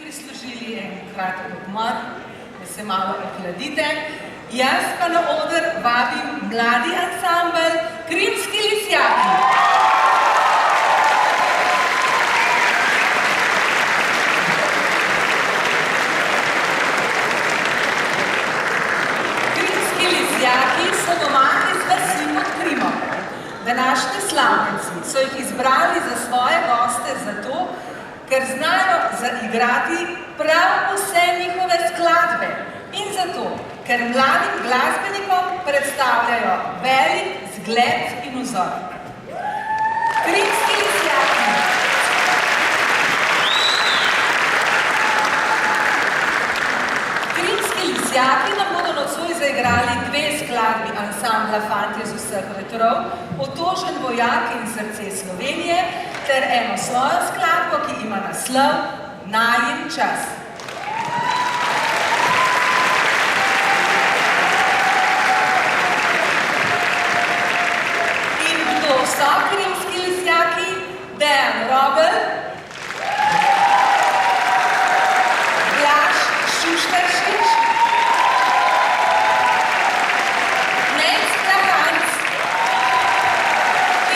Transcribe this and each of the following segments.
prislužili en kratek odmor, da se malo ohladite. Jaz pa na oder vabim mladi ansambel Krimski lisjaki. Krimski lisjaki so doma iz vasi pod Krimom. Današnji slavljenci so jih izbrali za svoje goste zato, ker znajo zaigrati prav vse njihove skladbe in zato, ker mladim glasbenikom predstavljajo velik zgled in vzor. Krimski lisjaki. Krimski lisjaki nam bodo nocoj zaigrali dve skladbi ansambla Fantje z vseh vetrov, Otožen vojak in Srce Slovenije, ter eno svojo skladbo, ki ima naslov Najin čas. In kdo so krimski lisjaki? Dejan Robel, Blaž Šušteršič, Nec Krahanc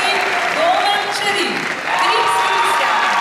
in Domen Čerin. Krimski lisjaki.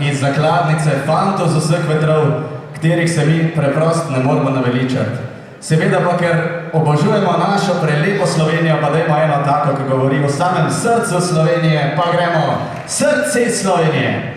iz zakladnice fantov z vseh vetrov, katerih se mi preprosto ne moramo naveličati. Seveda pa, ker obožujemo našo prelepo Slovenijo, pa dajmo eno tako, ki govori o samem srcu Slovenije, pa gremo Srce Slovenije.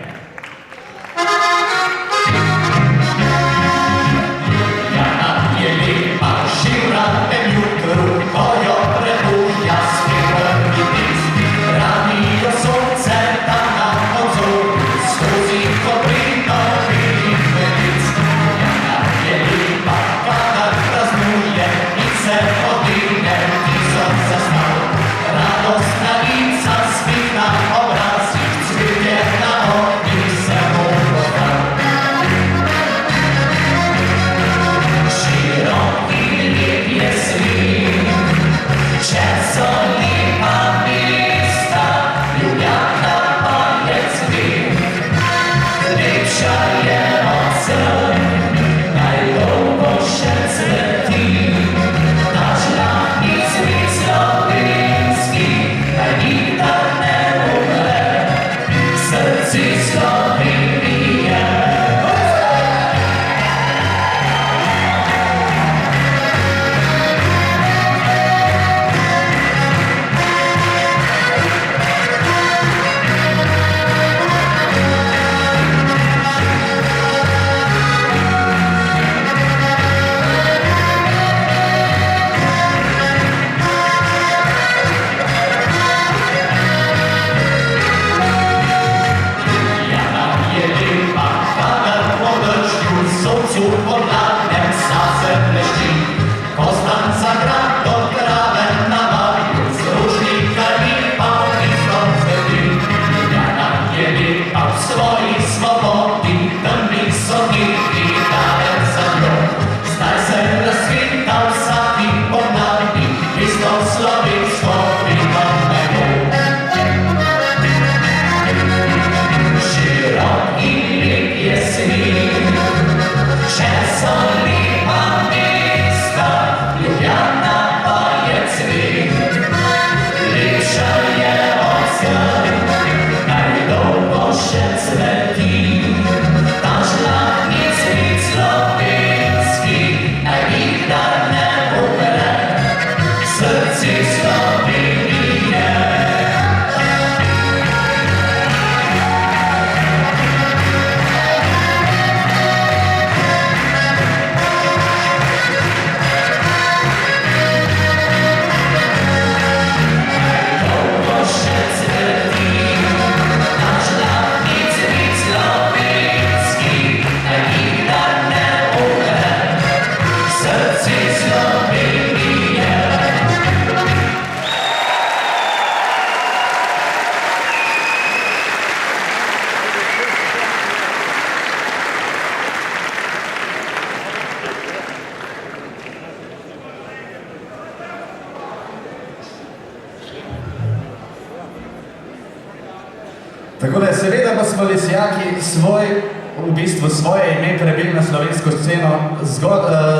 Takole, seveda pa smo Lisjaki svoje ime prebili na slovensko sceno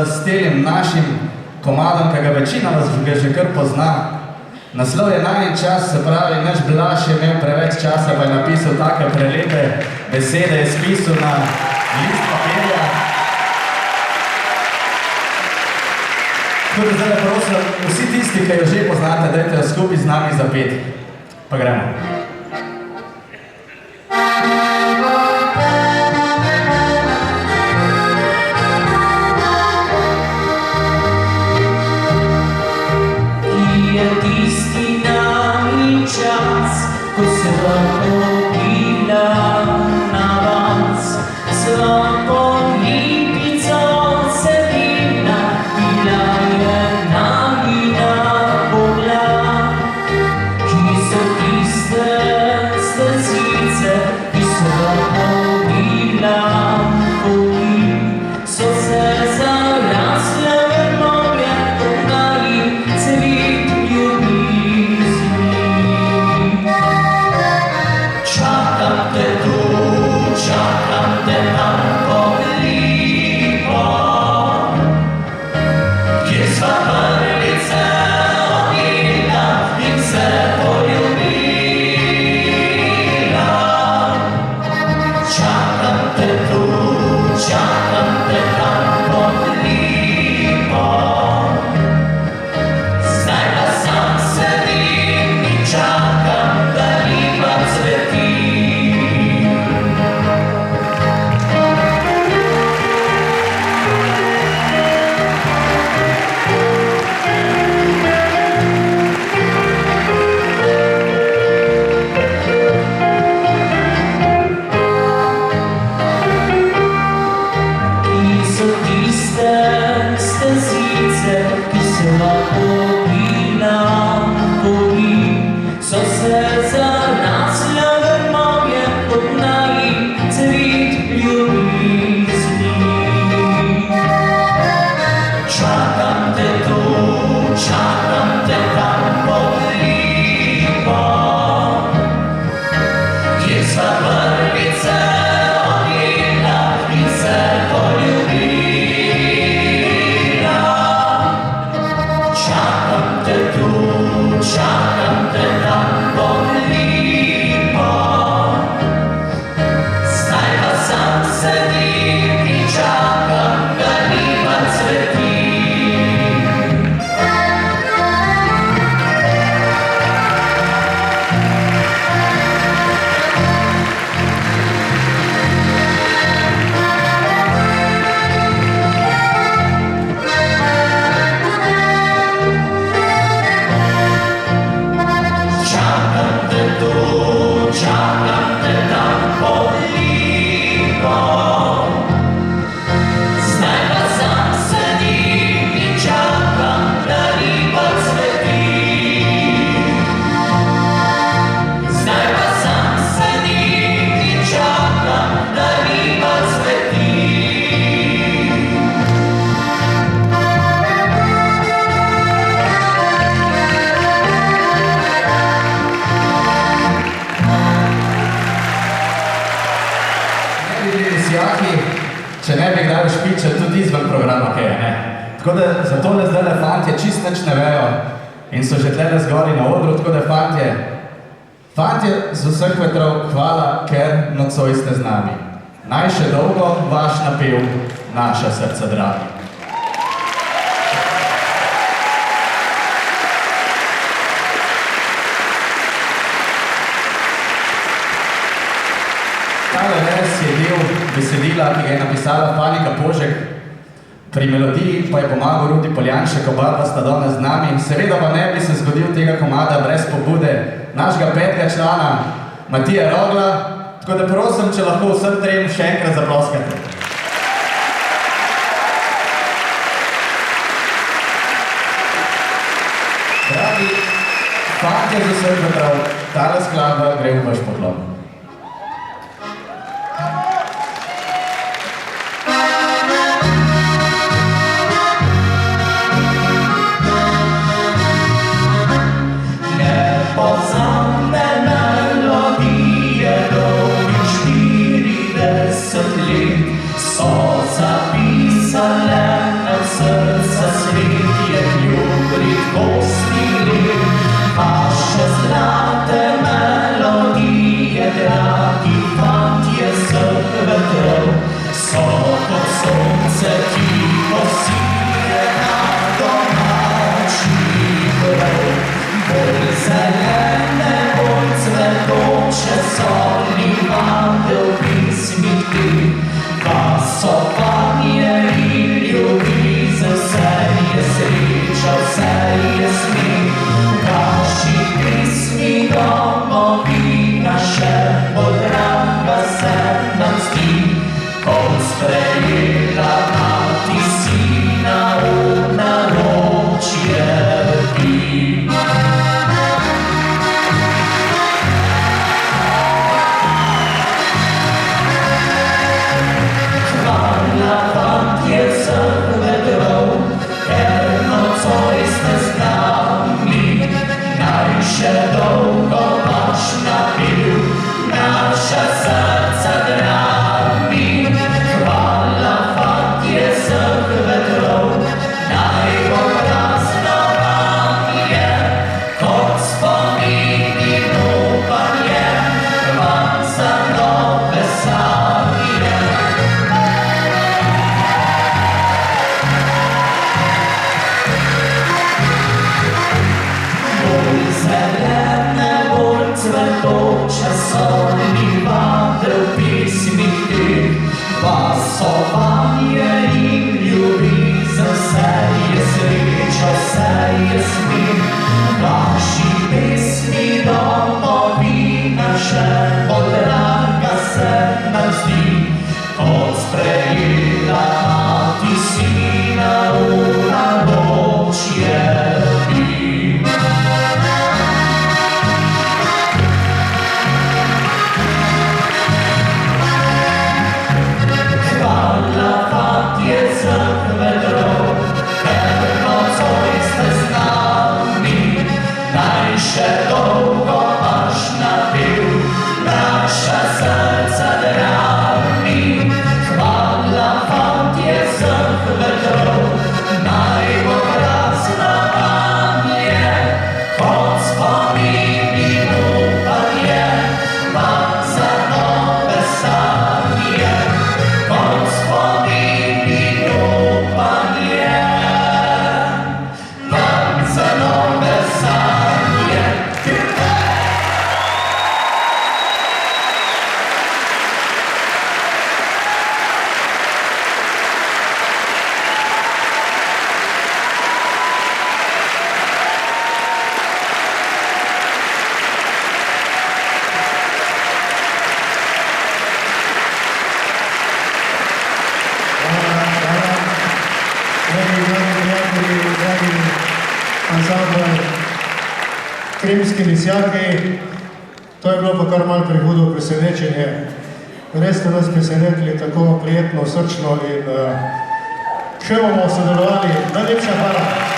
s tem našim komadom, ki ga večina vas že kar pozna. Naslov je Najin čas, se pravi, naš Blaž je imel preveč časa, pa je napisal take prelepe besede, je spisal na list papirja. Tako da zdaj prosim, vsi tisti, ki jo že poznate, dajte jo skupaj z nami zapeti. Pa gremo. Ki so tiste bi bili lisjaki, če ne bi kdaj špičali tudi izven programa, kaj je, ne? Tako da za tole zdajle fantje čist nič ne vejo in so že tlele zgori na odru, tako da fantje z vseh vetrov, hvala, ker nocoj ste z nami. Naj še dolgo vaš napev naša srca dragi. Tale vers je del besedila, ki ga je napisala Fanika Požek. Pri melodiji pa je pomagal Rudi Poljanšek, oba dva sta danes z nami. Seveda pa ne bi se zgodil tega komada brez pobude našega 5. člana Matija Rogla. Tako da prosim, če lahko vsem trem še enkrat zaploskate. Dragi fantje z vseh vetrov, tale skladba gre v vaš poklon. Krimski lisjaki, to je bilo pa kar malo prehudo presenečenje. Res ste nas presenetili tako prijetno, srčno in še bomo sodelovali. Najlepša hvala.